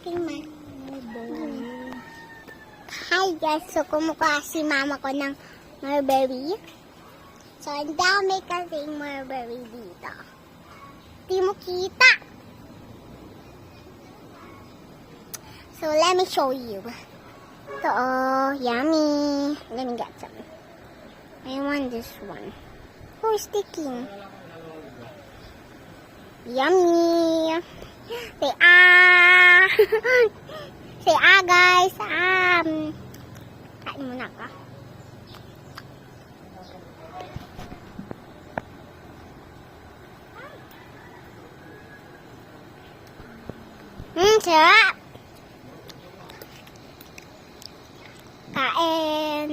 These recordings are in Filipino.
Tingnan. Hi guys, so kumukuha si mama ko ng mulberry. So, ang dami kasing mulberry dito. Di mo kita. So, let me show you. So, oh, yummy. Let me get some. I want this one. Oh, sticking. Yummy. Say ah. Say ah, guys. Kain muna ka. Sarap. Kain.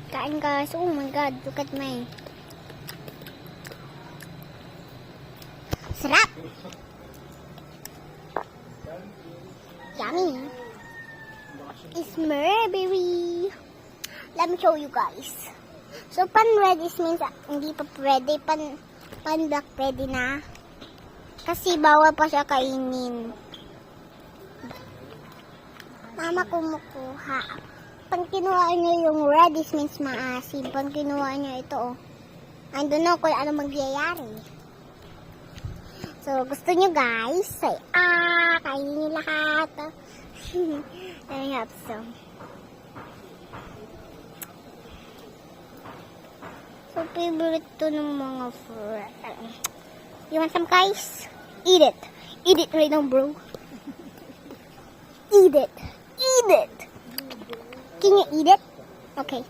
Kain guys. Oh my god, look at mine. Sarap. Yummy. It's mulberry. Let me show you guys. So, pan-red is means hindi pa pwede. Pan-black pwede na. Kasi bawal pa siya kainin. Mama kumukuha. Pag kinuha niyo yung red is means maasim. Pag kinuha niyo ito, oh. I don't know kung ano magyayari. So, gusto niyo guys, say, kainin niyo lahat. Let me have some. So, favorite to ng mga friends. You want some guys? Eat it. Eat it right now, bro. Eat it. Eat it. Can you eat it? Okay.